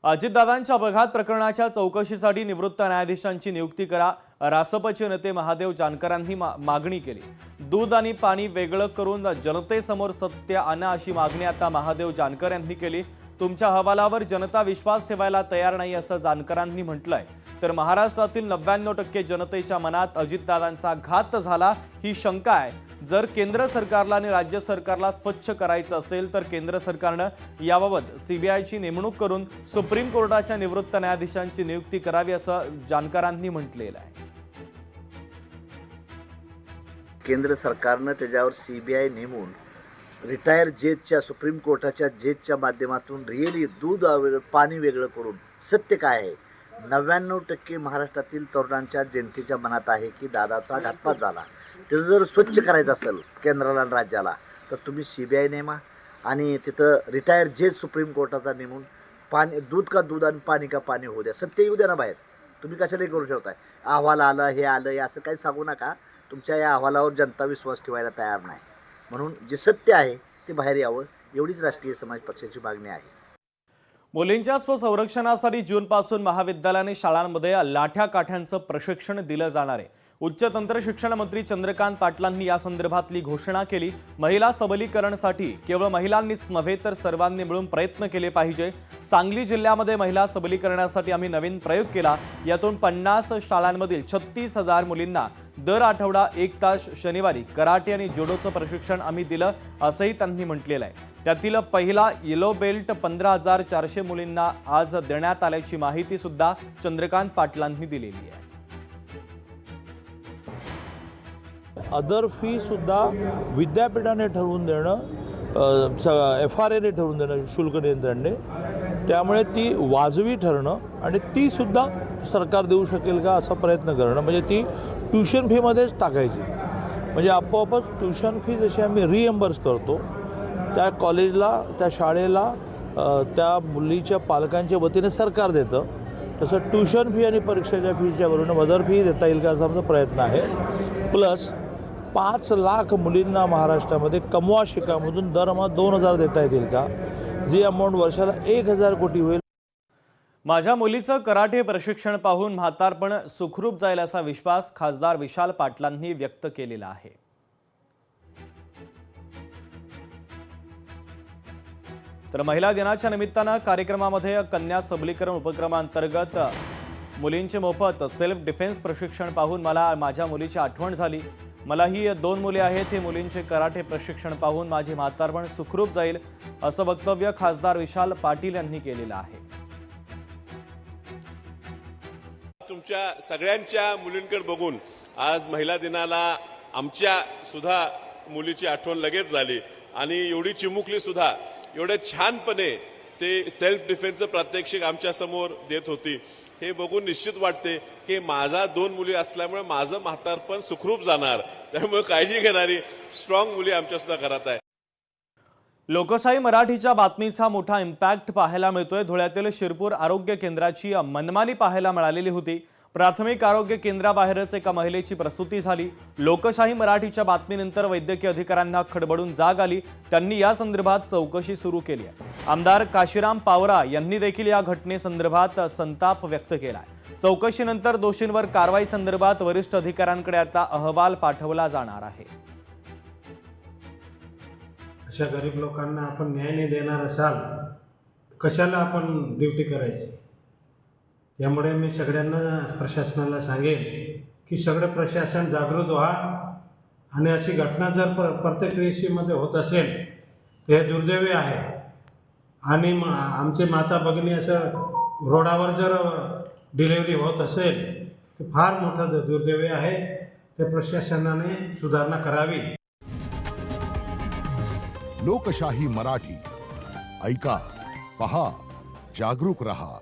अजितदादांच्या अपघात प्रकरणाच्या चौकशीसाठी निवृत्त न्यायाधीशांची नियुक्ती करा, रासपचे नेते महादेव जानकरांनी मागणी केली। दूध आणि पाणी वेगळं करून जनतेसमोर सत्य आणा अशी मागणी आता महादेव जानकर यांनी केली। तुमच्या अहवालावर जनता विश्वास ठेवायला तयार नाही असं जानकरांनी म्हटलंय। तर महाराष्ट्रातील 99% जनतेच्या मनात अजितदादांचा घात झाला ही शंका आहे। जर केंद्र सरकारला आणि राज्य सरकारला स्वच्छ करायचं असेल तर केंद्र सरकारनं याबाबत सीबीआयची नेमणूक करून सुप्रीम कोर्टाच्या निवृत्त न्यायाधीशांची नियुक्ती करावी असं जानकरांनी म्हटलेलं आहे। केंद्र सरकारनं त्याच्यावर सीबीआय नेमून रिटायर जजच्या सुप्रीम कोर्टाच्या जजच्या माध्यमातून रिअली दूध पाणी वेगळं करून सत्य काय आहे 99% महाराष्ट्रातील तरुणांच्या जनतेच्या मनात आहे की दादाचा घातपात झाला। त्याचं जर स्वच्छ करायचं असेल केंद्राला आणि राज्याला तर तुम्ही सीबीआय नेमा आणि तिथं रिटायर जज सुप्रीम कोर्टाचा नेमून पाणी दूध का दूध आणि पाणी का पाणी होऊ द्या, सत्य येऊ द्या ना बाहेर। तुम्ही कशाला करू शकताय अहवाल आलं हे आलं हे असं काही सांगू नका। तुमच्या या अहवालावर जनता विश्वास ठेवायला तयार नाही, म्हणून जे सत्य आहे ते बाहेर यावं एवढीच राष्ट्रीय समाज पक्षाची मागणी आहे। मुलींच्या स्वसंरक्षणासाठी जूनपासून महाविद्यालय शाळांमध्ये लाठ्या काठ्यांचं प्रशिक्षण दिलं जाणार आहे। उच्च तंत्र शिक्षण मंत्री चंद्रकांत पाटलांनी या संदर्भातली घोषणा केली। महिला सबलीकरणासाठी केवळ महिलांनीच नव्हे तर सर्वांनी मिळून प्रयत्न केले पाहिजे। सांगली जिल्ह्यामध्ये महिला सबलीकरणासाठी आम्ही नवीन प्रयोग केला। यातून 50 शाळांमधील 36,000 मुलींना दर आठवडा 1 तास शनिवारी कराटे आणि जुडोचं प्रशिक्षण आम्ही दिलं असंही त्यांनी म्हटलेलं आहे। त्यातील पहिला येलो बेल्ट 15,400 मुलींना आज देण्यात आल्याची माहिती सुद्धा चंद्रकांत पाटलांनी दिलेली आहे। अदर फी सुद्धा विद्यापीठाने ठरवून देणं, FRAने ठरवून देणं शुल्क नियंत्रणाने, त्यामुळे ती वाजवी ठरणं आणि ती सुद्धा सरकार देऊ शकेल का असा प्रयत्न करणं, म्हणजे ती ट्यूशन फीमध्येच टाकायची। म्हणजे आपोआपच ट्यूशन फी जशी आम्ही रिएम्बर्स करतो त्या कॉलेजला त्या शाळेला त्या मुलीच्या पालकांच्या वतीने सरकार देतं, तसं ट्यूशन फी आणि परीक्षेच्या फीच्या वरून अदर फी देता येईल का असा आमचा प्रयत्न आहे। प्लस 5 लाख मुलींना महाराष्ट्रामध्ये कमवा शिकामधून दरमहा 2,000 देता येतील का, जी अमाऊंट वर्षाला 1,000 कोटी होईल। माझ्या मुलीचं कराटे प्रशिक्षण पाहून म्हातारपण सुखरूप जाईल असा विश्वास खासदार विशाल पाटलांनी व्यक्त केलेला आहे। तर महिला दिनाच्या निमित्तानं कार्यक्रमामध्ये कन्या सबलीकरण उपक्रमांतर्गत मुलींचे मोफत सेल्फ डिफेन्स प्रशिक्षण पाहून मला माझ्या मुलीची आठवण झाली। मलाही 2 मुले आहेत, हे मुलींचे कराटे प्रशिक्षण पाहून माझे म्हातारपण सुखरूप जाईल असं वक्तव्य खासदार विशाल पाटील यांनी केलेलं आहे। तुमच्या सगळ्यांच्या मुलींकडे बघून आज महिला दिनाला आमच्या सुद्धा मुलीची आठवण लगेच झाली आणि एवढी चिमुकली सुद्धा एवढे छानपणे ते सेल्फ डिफेन्सचं प्रात्यक्षिक आमच्या समोर देत होती। हे बघून निश्चित वाटते की माझा 2 मुली असल्यामुळे माझं म्हातारपण सुखरूप जाणार, त्यामुळे काळजी घेणारी स्ट्रॉंग मुली आमच्या सुद्धा घरात आहे। लोकशाही मराठीच्या बातमीचा मोठा इम्पॅक्ट पाहायला मिळतोय। धुळ्यातील शिरपूर आरोग्य केंद्राची मनमानी पाहायला मिळालेली होती। प्राथमिक आरोग्य केंद्राबाहेरच एका महिलेची प्रसूती झाली। लोकशाही मराठीच्या बातमीनंतर वैद्यकीय अधिकाऱ्यांना खडबडून जाग आली। त्यांनी या संदर्भात चौकशी सुरू केली आहे। आमदार काशीराम पावरा यांनी देखील या घटनेसंदर्भात संताप व्यक्त केलाय। चौकशीनंतर दोषींवर कारवाई संदर्भात वरिष्ठ अधिकाऱ्यांकडे आता अहवाल पाठवला जाणार आहे। अशा गरीब लोकांना आपण न्याय नाही देणार असाल कशाला आपण ड्युटी करायची। त्यामुळे मी सगळ्यांना प्रशासनाला सांगेन की सगळं प्रशासन जागृत व्हा आणि अशी घटना जर प्रत्येक रेषेमध्ये होत असेल तर हे दुर्दैवी आहे। आणि आमचे माता भगिनी असं रोडावर जर डिलिव्हरी होत असेल तर फार मोठं दुर्दैवी आहे। ते प्रशासनाने सुधारणा करावी। लोकशाही मराठी ऐका, पहा, जागरूक रहा।